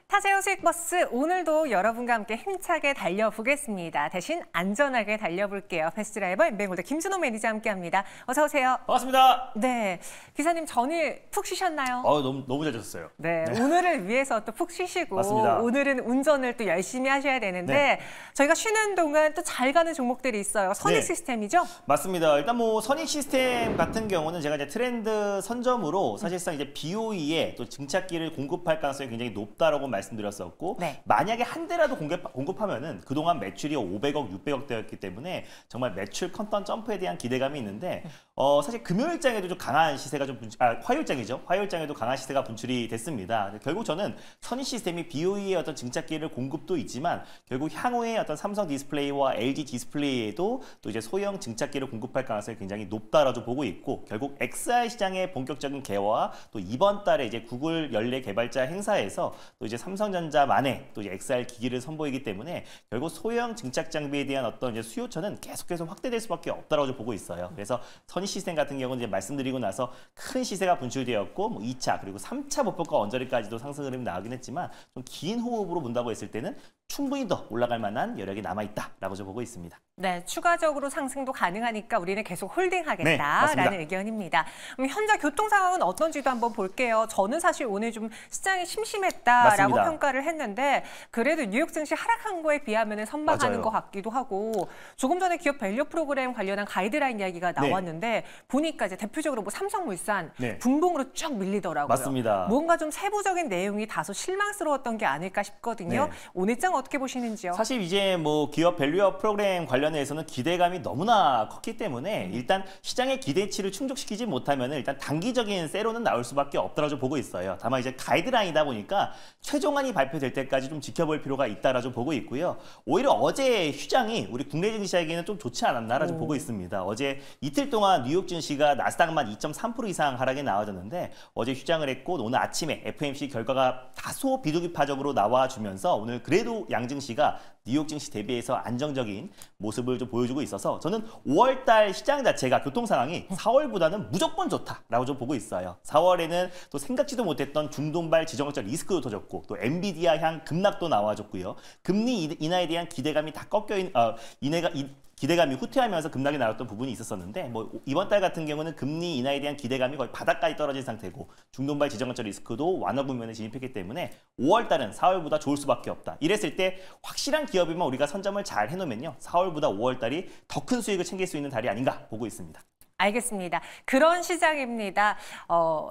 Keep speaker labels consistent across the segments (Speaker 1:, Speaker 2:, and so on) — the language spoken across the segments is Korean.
Speaker 1: 타세요 수익버스 오늘도 여러분과 함께 힘차게 달려보겠습니다. 대신 안전하게 달려볼게요. 베스트드라이버 엠뱅골드 김준호 매니저와 함께합니다. 어서 오세요.
Speaker 2: 반갑습니다.
Speaker 1: 네, 기사님 전일 푹 쉬셨나요?
Speaker 2: 너무 잘 잤어요.
Speaker 1: 네, 오늘을 위해서 또 푹 쉬시고
Speaker 2: 맞습니다.
Speaker 1: 오늘은 운전을 또 열심히 하셔야 되는데 저희가 쉬는 동안 또 잘 가는 종목들이 있어요. 선익 시스템이죠?
Speaker 2: 맞습니다. 일단 뭐 선익 시스템 같은 경우는 제가 이제 트렌드 선점으로 사실상 이제 BOE에 또 증착기를 공급할 가능성이 굉장히 높다라고 말씀드렸었고 만약에 한 대라도 공급하면은 그동안 매출이 500억, 600억 대였기 때문에 정말 매출 컨턴 점프에 대한 기대감이 있는데 사실 금요일장에도 좀 강한 시세가 화요일장이죠. 화요일장에도 강한 시세가 분출이 됐습니다. 결국 저는 선익 시스템이 BOE의 어떤 증착기를 공급도 있지만 결국 향후에 어떤 삼성 디스플레이와 LG 디스플레이에도 또 이제 소형 증착기를 공급할 가능성이 굉장히 높다라고 보고 있고 결국 XR 시장의 본격적인 개화와 또 이번 달에 이제 구글 연례 개발자 행사에서 또 이제 삼성전자만의 또 이제 XR 기기를 선보이기 때문에 결국 소형 증착 장비에 대한 어떤 이제 수요처는 계속해서 확대될 수밖에 없다라고 보고 있어요. 그래서 선익 시스템 같은 경우는 이제 말씀드리고 나서 큰 시세가 분출되었고 뭐 2차 그리고 3차 목표가 언저리까지도 상승 흐름이 나오긴 했지만 좀 긴 호흡으로 본다고 했을 때는 충분히 더 올라갈 만한 여력이 남아있다라고 저 보고 있습니다.
Speaker 1: 네, 추가적으로 상승도 가능하니까 우리는 계속 홀딩하겠다라는 의견입니다. 그럼 현재 교통 상황은 어떤지도 한번 볼게요. 저는 사실 오늘 좀 시장이 심심했다라고 평가를 했는데 그래도 뉴욕 증시 하락한 거에 비하면 선방하는 것 같기도 하고 조금 전에 기업 밸류 프로그램 관련한 가이드라인 이야기가 나왔는데 보니까 이제 대표적으로 뭐 삼성물산 분봉으로 쭉 밀리더라고요.
Speaker 2: 맞습니다.
Speaker 1: 뭔가 좀 세부적인 내용이 다소 실망스러웠던 게 아닐까 싶거든요. 오늘장 어떻게 보시는지요?
Speaker 2: 사실 이제 뭐 기업 밸류업 프로그램 관련해서는 기대감이 너무나 컸기 때문에 일단 시장의 기대치를 충족시키지 못하면 일단 단기적인 세로는 나올 수밖에 없다라고 보고 있어요. 다만 이제 가이드라인이다 보니까 최종안이 발표될 때까지 좀 지켜볼 필요가 있다라고 보고 있고요. 오히려 어제 휴장이 우리 국내 증시에게는 좀 좋지 않았나라고 보고 있습니다. 어제 이틀 동안 뉴욕 증시가 나스닥만 2.3% 이상 하락이 나와졌는데 어제 휴장을 했고 오늘 아침에 FOMC 결과가 다소 비둘기파적으로 나와주면서 오늘 그래도 양증시가 뉴욕 증시 대비해서 안정적인 모습을 좀 보여주고 있어서 저는 5월달 시장 자체가 교통 상황이 4월보다는 무조건 좋다라고 좀 보고 있어요. 4월에는 또 생각지도 못했던 중동발 지정학적 리스크도 터졌고 또 엔비디아 향 급락도 나와줬고요. 금리 인하에 대한 기대감이 다 기대감이 후퇴하면서 급락이 나왔던 부분이 있었었는데 뭐 이번 달 같은 경우는 금리 인하에 대한 기대감이 거의 바닥까지 떨어진 상태고 중동발 지정학적 리스크도 완화 국면에 진입했기 때문에 5월 달은 4월보다 좋을 수밖에 없다. 이랬을 때 확실한 기업이면 우리가 선점을 잘 해놓으면요. 4월보다 5월 달이 더 큰 수익을 챙길 수 있는 달이 아닌가 보고 있습니다.
Speaker 1: 알겠습니다. 그런 시장입니다.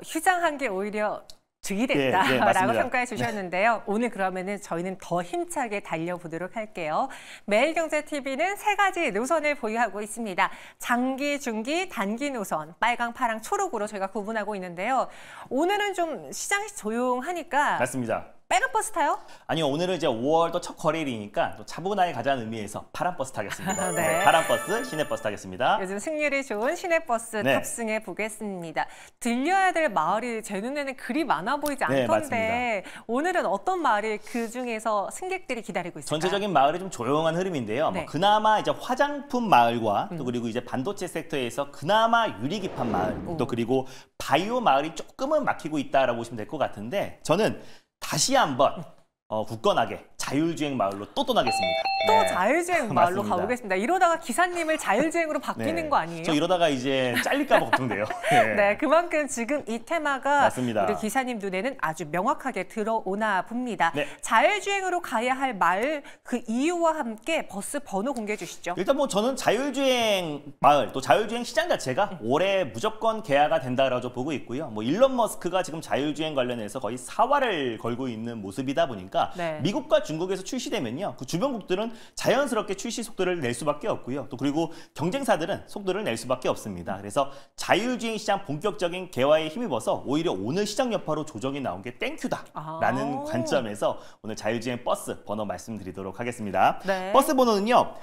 Speaker 1: 휴장한 게 오히려 득이 됐다라고 평가해 주셨는데요. 오늘 그러면은 저희는 더 힘차게 달려보도록 할게요. 매일경제TV는 세 가지 노선을 보유하고 있습니다. 장기, 중기, 단기 노선, 빨강, 파랑, 초록으로 저희가 구분하고 있는데요. 오늘은 좀 시장이 조용하니까
Speaker 2: 맞습니다.
Speaker 1: 빨간 버스 타요?
Speaker 2: 아니요, 오늘은 이제 5월도 첫 거래일이니까 또 차분하게 가자는 의미에서 파란 버스 타겠습니다.
Speaker 1: 네.
Speaker 2: 파란 버스, 시내버스 타겠습니다.
Speaker 1: 요즘 승률이 좋은 시내버스 탑승해 보겠습니다. 들려야 될 마을이 제 눈에는 그리 많아 보이지 않던데 오늘은 어떤 마을이 그 중에서 승객들이 기다리고 있을까요?
Speaker 2: 전체적인 마을이 좀 조용한 흐름인데요. 뭐 그나마 이제 화장품 마을과 또 그리고 이제 반도체 섹터에서 그나마 유리 기판 마을 또 그리고 바이오 마을이 조금은 막히고 있다라고 보시면 될 것 같은데 저는 다시 한번 굳건하게 자율주행 마을로 또 떠나겠습니다.
Speaker 1: 또 자율주행 마을로 가보겠습니다. 이러다가 기사님을 자율주행으로 바뀌는 거 아니에요?
Speaker 2: 저 이러다가 이제 잘릴까 봐 걱정돼요.
Speaker 1: 네, 그만큼 지금 이 테마가
Speaker 2: 맞습니다.
Speaker 1: 우리 기사님 눈에는 아주 명확하게 들어오나 봅니다. 자율주행으로 가야 할 마을 그 이유와 함께 버스 번호 공개해 주시죠.
Speaker 2: 일단 뭐 저는 자율주행 마을 또 자율주행 시장 자체가 올해 무조건 개화가 된다라고 보고 있고요. 뭐 일론 머스크가 지금 자율주행 관련해서 거의 사활을 걸고 있는 모습이다 보니까 미국과 중국에서 출시되면요. 그 주변국들은 자연스럽게 출시 속도를 낼 수밖에 없고요. 또 그리고 경쟁사들은 속도를 낼 수밖에 없습니다. 그래서 자율주행 시장 본격적인 개화에 힘입어서 오히려 오늘 시장 여파로 조정이 나온 게 땡큐다라는 관점에서 오늘 자율주행 버스 번호 말씀드리도록 하겠습니다. 버스 번호는요.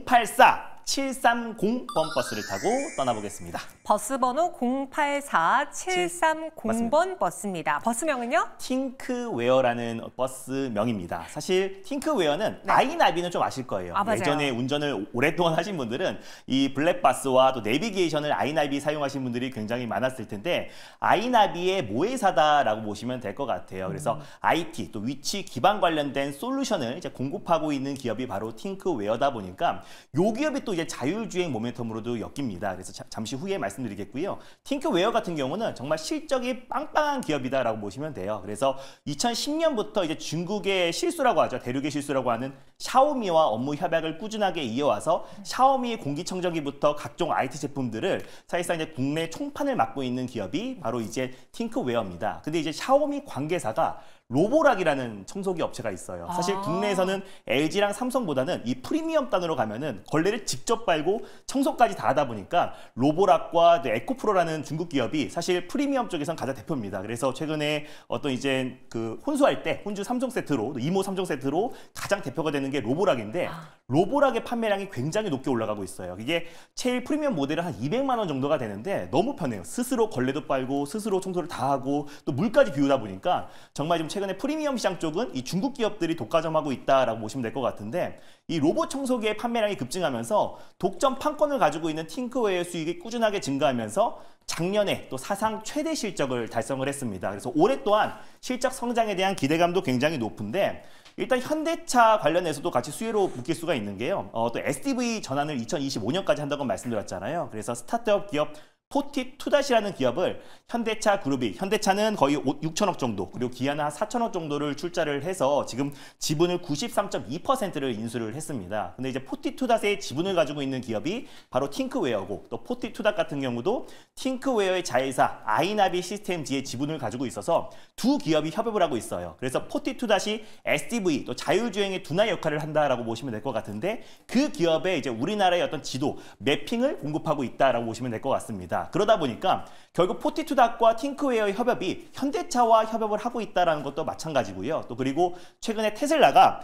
Speaker 2: 084 730번 버스를 타고 떠나보겠습니다.
Speaker 1: 버스 번호 084730번 버스입니다. 버스명은요?
Speaker 2: 팅크웨어라는 버스명입니다. 사실 팅크웨어는 아이나비는 좀 아실 거예요. 예전에 운전을 오랫동안 하신 분들은 이 블랙버스와 또 내비게이션을 아이나비 사용하신 분들이 굉장히 많았을 텐데 아이나비의 모회사다라고 보시면 될 것 같아요. 그래서 IT 또 위치 기반 관련된 솔루션을 이제 공급하고 있는 기업이 바로 팅크웨어다 보니까 요 기업이 또 이제 자율주행 모멘텀으로도 엮입니다. 그래서 잠시 후에 말씀드리겠고요. 팅크웨어 같은 경우는 정말 실적이 빵빵한 기업이다라고 보시면 돼요. 그래서 2010년부터 이제 중국의 실수라고 하죠. 대륙의 실수라고 하는 샤오미와 업무 협약을 꾸준하게 이어와서 샤오미 공기청정기부터 각종 IT 제품들을 사실상 이제 국내 총판을 맡고 있는 기업이 바로 이제 팅크웨어입니다. 근데 이제 샤오미 관계사가 로보락이라는 청소기 업체가 있어요. 사실 국내에서는 LG랑 삼성보다는 이 프리미엄 단으로 가면은 걸레를 직접 빨고 청소까지 다 하다 보니까 로보락과 에코프로라는 중국 기업이 사실 프리미엄 쪽에선 가장 대표입니다. 그래서 최근에 어떤 이제 그 혼수할 때 혼주 3종 세트로 이모 3종 세트로 가장 대표가 되는 게 로보락인데 로보락의 판매량이 굉장히 높게 올라가고 있어요. 이게 제일 프리미엄 모델은 한 200만 원 정도가 되는데 너무 편해요. 스스로 걸레도 빨고 스스로 청소를 다 하고 또 물까지 비우다 보니까 정말 좀 최근에 프리미엄 시장 쪽은 이 중국 기업들이 독과점하고 있다라고 보시면 될 것 같은데 이 로봇 청소기의 판매량이 급증하면서 독점 판권을 가지고 있는 팅크웨어의 수익이 꾸준하게 증가하면서 작년에 또 사상 최대 실적을 달성을 했습니다. 그래서 올해 또한 실적 성장에 대한 기대감도 굉장히 높은데 일단 현대차 관련해서도 같이 수혜로 묶일 수가 있는 게요. 또 SDV 전환을 2025년까지 한다고 말씀드렸잖아요. 그래서 스타트업 기업 포티2-이라는 기업을 현대차 그룹이 현대차는 거의 6천억 정도 그리고 기아는 한 4천억 정도를 출자를 해서 지금 지분을 93.2%를 인수를 했습니다. 근데 이제 포티2-의 지분을 가지고 있는 기업이 바로 팅크웨어고 또 포티2 같은 경우도 팅크웨어의 자회사 아이나비 시스템즈의 지분을 가지고 있어서 두 기업이 협업을 하고 있어요. 그래서 포티2-이 SDV 또 자율주행의 두뇌 역할을 한다라고 보시면 될 것 같은데 그 기업의 이제 우리나라의 어떤 지도 매핑을 공급하고 있다라고 보시면 될 것 같습니다. 그러다 보니까 결국 포티2닷과 팅크웨어의 협업이 현대차와 협업을 하고 있다는 것도 마찬가지고요. 또 그리고 최근에 테슬라가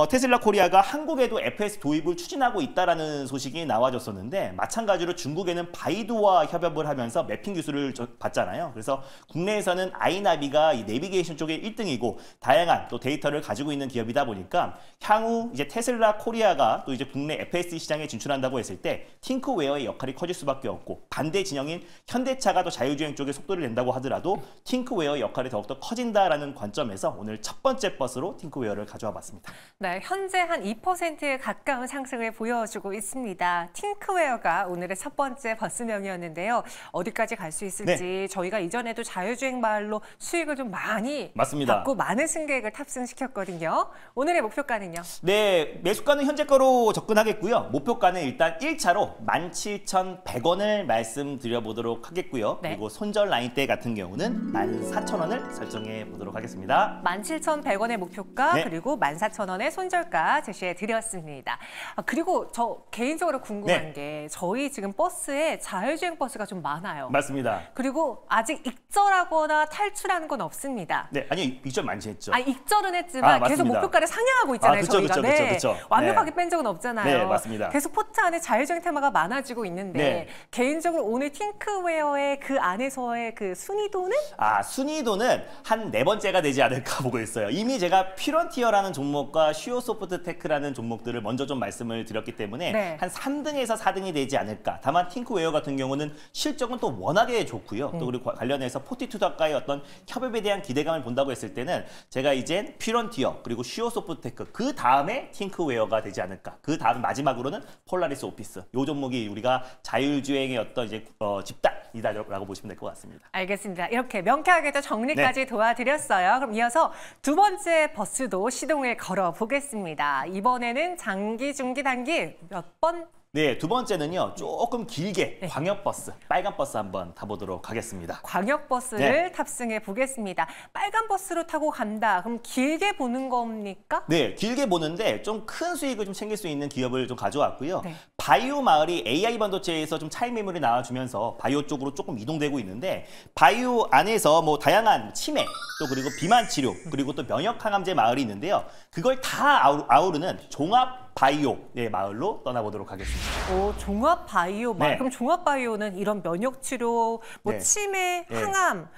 Speaker 2: 테슬라 코리아가 한국에도 FS 도입을 추진하고 있다는 소식이 나와줬었는데 마찬가지로 중국에는 바이두와 협업을 하면서 매핑 기술을 받잖아요. 그래서 국내에서는 아이나비가 이 내비게이션 쪽에 1등이고 다양한 또 데이터를 가지고 있는 기업이다 보니까 향후 이제 테슬라 코리아가 또 이제 국내 FS 시장에 진출한다고 했을 때 팅크웨어의 역할이 커질 수밖에 없고 반대 진영인 현대차가 또 자율주행 쪽에 속도를 낸다고 하더라도 팅크웨어의 역할이 더욱더 커진다라는 관점에서 오늘 첫 번째 버스로 팅크웨어를 가져와 봤습니다.
Speaker 1: 네, 현재 한 2%에 가까운 상승을 보여주고 있습니다. 팅크웨어가 오늘의 첫 번째 버스명이었는데요. 어디까지 갈 수 있을지 저희가 이전에도 자율주행 말로 수익을 좀 많이 받고 많은 승객을 탑승시켰거든요. 오늘의 목표가는요?
Speaker 2: 네, 매수가는 현재가로 접근하겠고요. 목표가는 일단 1차로 17,100원을 말씀드려보도록 하겠고요. 그리고 손절 라인대 같은 경우는 14,000원을 설정해 보도록 하겠습니다.
Speaker 1: 17,100원의 목표가 그리고 14,000원의 손절가 제시해 드렸습니다. 그리고 저 개인적으로 궁금한 게 저희 지금 버스에 자율주행 버스가 좀 많아요.
Speaker 2: 맞습니다.
Speaker 1: 그리고 아직 익절하거나 탈출하는 건 없습니다.
Speaker 2: 네, 아니 익절 많이 했죠.
Speaker 1: 익절은 했지만 계속 목표가를 상향하고 있잖아요. 저희가
Speaker 2: 그쵸.
Speaker 1: 완벽하게 뺀 적은 없잖아요.
Speaker 2: 네, 맞습니다.
Speaker 1: 계속 포트 안에 자율주행 테마가 많아지고 있는데 개인적으로 오늘 팅크웨어의 그 안에서의 그 순위도는?
Speaker 2: 순위도는 한 4번째가 되지 않을까 보고 있어요. 이미 제가 퓨런티어라는 종목과 슈어소프트테크라는 종목들을 먼저 좀 말씀을 드렸기 때문에 한 3등에서 4등이 되지 않을까. 다만 팅크웨어 같은 경우는 실적은 또 워낙에 좋고요. 또 그리고 관련해서 포티2닷과의 어떤 협업에 대한 기대감을 본다고 했을 때는 제가 이제 퓨런티어 그리고 슈어소프트테크 그 다음에 팅크웨어가 되지 않을까. 그 다음 마지막으로는 폴라리스 오피스. 요 종목이 우리가 자율주행의 어떤 이제 집단이다라고 보시면 될 것 같습니다.
Speaker 1: 알겠습니다. 이렇게 명쾌하게 또 정리까지 도와드렸어요. 그럼 이어서 두 번째 버스도 시동을 걸어 보겠습니다. 이번에는 장기, 중기, 단기 몇 번?
Speaker 2: 네, 두 번째는요. 조금 길게 광역버스, 빨간 버스 한번 타보도록 하겠습니다.
Speaker 1: 광역버스를 탑승해 보겠습니다. 빨간 버스로 타고 간다. 그럼 길게 보는 겁니까?
Speaker 2: 네, 길게 보는데 좀 큰 수익을 좀 챙길 수 있는 기업을 좀 가져왔고요. 바이오 마을이 AI 반도체에서 좀 차익 매물이 나와주면서 바이오 쪽으로 조금 이동되고 있는데 바이오 안에서 뭐 다양한 치매 또 그리고 비만 치료 그리고 또 면역 항암제 마을이 있는데요. 그걸 다 아우르는 종합 바이오의 마을로 떠나보도록 하겠습니다.
Speaker 1: 오, 종합 바이오 마을.
Speaker 2: 네.
Speaker 1: 그럼 종합 바이오는 이런 면역 치료, 뭐
Speaker 2: 네.
Speaker 1: 치매,
Speaker 2: 네.
Speaker 1: 항암,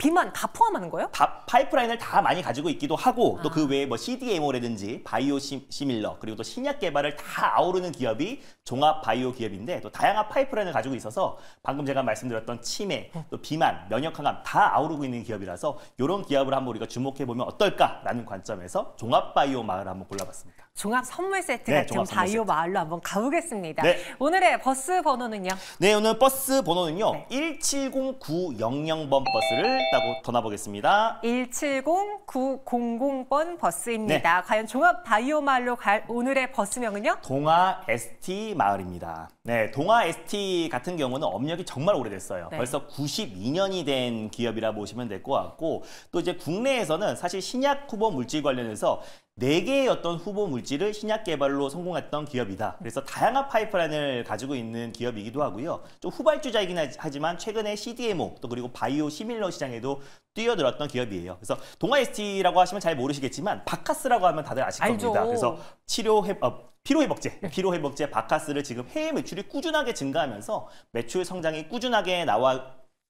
Speaker 1: 비만 다 포함하는 거예요?
Speaker 2: 다 파이프라인을 다 많이 가지고 있기도 하고 또 그 외에 뭐 CDMO라든지 바이오 시밀러 그리고 또 신약 개발을 다 아우르는 기업이 종합 바이오 기업인데 또 다양한 파이프라인을 가지고 있어서 방금 제가 말씀드렸던 치매, 또 비만, 면역 항암 다 아우르고 있는 기업이라서 이런 기업을 한번 우리가 주목해 보면 어떨까라는 관점에서 종합 바이오 마을을 한번 골라봤습니다.
Speaker 1: 종합 선물 세트
Speaker 2: 네,
Speaker 1: 같은
Speaker 2: 종합 선물
Speaker 1: 바이오
Speaker 2: 세트.
Speaker 1: 마을로 한번 가보겠습니다.
Speaker 2: 네.
Speaker 1: 오늘의 버스 번호는요?
Speaker 2: 네, 오늘 버스 번호는요.
Speaker 1: 네.
Speaker 2: 170900번 버스를 타고 떠나보겠습니다.
Speaker 1: 170900번 버스입니다. 과연 종합 바이오 마을로 갈 오늘의 버스명은요?
Speaker 2: 동아 ST 마을입니다. 네, 동아 ST 같은 경우는 업력이 정말 오래됐어요.
Speaker 1: 네.
Speaker 2: 벌써 92년이 된 기업이라 보시면 될 것 같고 또 이제 국내에서는 사실 신약 후보 물질 관련해서 4개의 어떤 후보 물질을 신약 개발로 성공했던 기업이다. 그래서 다양한 파이프라인을 가지고 있는 기업이기도 하고요. 좀 후발주자이긴 하지만 최근에 CDMO 또 그리고 바이오 시밀러 시장에도 뛰어들었던 기업이에요. 그래서 동아 ST라고 하시면 잘 모르시겠지만 바카스라고 하면 다들 아실
Speaker 1: 알죠.
Speaker 2: 겁니다. 그래서 피로회복제 바카스를 지금 해외 매출이 꾸준하게 증가하면서 매출 성장이 꾸준하게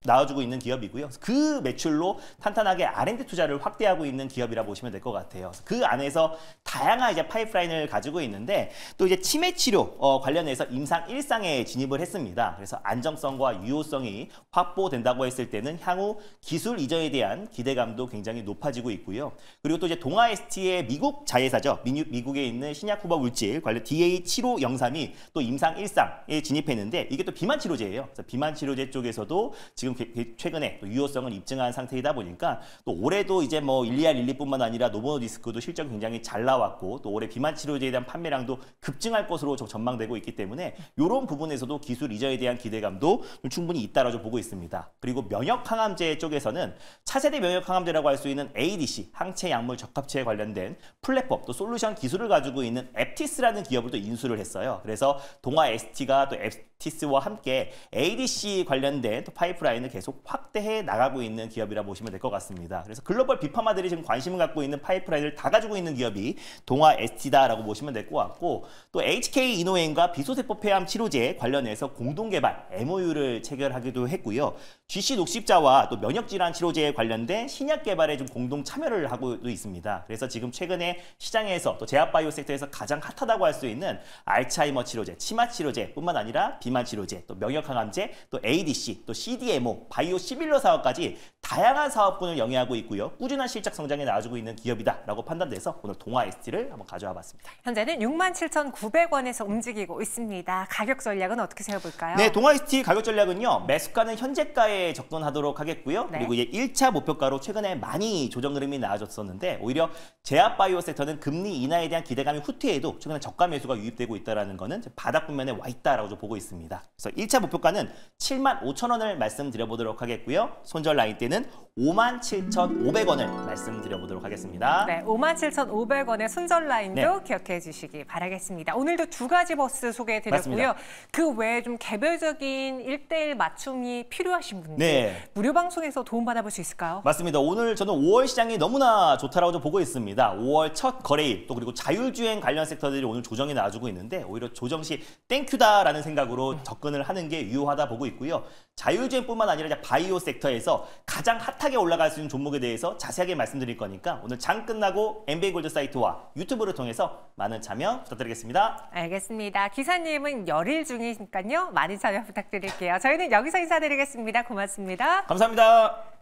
Speaker 2: 나와주고 있는 기업이고요. 그 매출로 탄탄하게 R&D 투자를 확대하고 있는 기업이라 보시면 될 것 같아요. 그 안에서 다양한 이제 파이프라인을 가지고 있는데 또 이제 치매 치료 관련해서 임상 1상에 진입을 했습니다. 그래서 안정성과 유효성이 확보된다고 했을 때는 향후 기술 이전에 대한 기대감도 굉장히 높아지고 있고요. 그리고 또 이제 동아 ST의 미국 자회사죠. 미국에 있는 신약 후보 물질 관련 DA7503이 또 임상 1상에 진입했는데 이게 또 비만 치료제예요. 그래서 비만 치료제 쪽에서도 지금 최근에 또 유효성을 입증한 상태이다 보니까 또 올해도 이제 뭐 일리아 릴리뿐만 아니라 노보노디스크도 실적이 굉장히 잘 나왔고 또 올해 비만 치료제에 대한 판매량도 급증할 것으로 전망되고 있기 때문에 이런 부분에서도 기술 이전에 대한 기대감도 충분히 있다라고 보고 있습니다. 그리고 면역 항암제 쪽에서는 차세대 면역 항암제라고 할 수 있는 ADC 항체 약물 적합체에 관련된 플랫폼 또 솔루션 기술을 가지고 있는 앱티스라는 기업을 또 인수를 했어요. 그래서 동아 ST가 또 앱티스와 함께 ADC 관련된 또 파이프라인을 계속 확대해 나가고 있는 기업이라 보시면 될 것 같습니다. 그래서 글로벌 빅파마들이 지금 관심을 갖고 있는 파이프라인을 다 가지고 있는 기업이 동아 ST다라고 보시면 될 것 같고 또 HK 이노엔과 비소세포 폐암 치료제 관련해서 공동 개발 MOU를 체결하기도 했고요. GC 녹십자와 또 면역질환 치료제에 관련된 신약 개발에 좀 공동 참여를 하고도 있습니다. 그래서 지금 최근에 시장에서 또 제약바이오 섹터에서 가장 핫하다고 할 수 있는 알츠하이머 치료제, 치마 치료제뿐만 아니라 비만 치료제, 또 면역 항암제, 또 ADC, 또 CDMO, 바이오 시밀러 사업까지 다양한 사업군을 영위하고 있고요. 꾸준한 실적 성장에 나와주고 있는 기업이다라고 판단돼서 오늘 동아 ST를 한번 가져와 봤습니다.
Speaker 1: 현재는 67,900원에서 움직이고 있습니다. 가격 전략은 어떻게 세워볼까요?
Speaker 2: 네, 동아 ST 가격 전략은요. 매수가는 현재가에 접근하도록 하겠고요.
Speaker 1: 네.
Speaker 2: 그리고 이제 1차 목표가로 최근에 많이 조정 흐름이 나와줬었는데 오히려 제약바이오 섹터는 금리 인하에 대한 기대감이 후퇴해도 최근에 저가 매수가 유입되고 있다는 거는 바닥 분면에 와 있다라고 보고 있습니다. 그래서 1차 목표가는 75,000원을 말씀드려보도록 하겠고요. 손절 라인 때는 57,500원을 말씀드려보도록 하겠습니다.
Speaker 1: 네, 57,500원의 손절 라인도
Speaker 2: 네.
Speaker 1: 기억해 주시기 바라겠습니다. 오늘도 두 가지 버스 소개해드렸고요.
Speaker 2: 맞습니다.
Speaker 1: 그 외에 좀 개별적인 1:1 맞춤이 필요하신 분들
Speaker 2: 네.
Speaker 1: 무료 방송에서 도움 받아볼 수 있을까요?
Speaker 2: 맞습니다. 오늘 저는 5월 시장이 너무나 좋다라고 좀 보고 있습니다. 5월 첫 거래일 또 그리고 자율주행 관련 섹터들이 오늘 조정이 나와주고 있는데 오히려 조정 시 땡큐다라는 생각으로 접근을 하는 게 유효하다 보고 있고요. 자율주행뿐만 아니라 이제 바이오 섹터에서 가장 핫하게 올라갈 수 있는 종목에 대해서 자세하게 말씀드릴 거니까 오늘 장 끝나고 MBA골드 사이트와 유튜브를 통해서 많은 참여 부탁드리겠습니다.
Speaker 1: 알겠습니다. 기사님은 열일 중이니까요. 많은 참여 부탁드릴게요. 저희는 여기서 인사드리겠습니다. 고맙습니다.
Speaker 2: 감사합니다.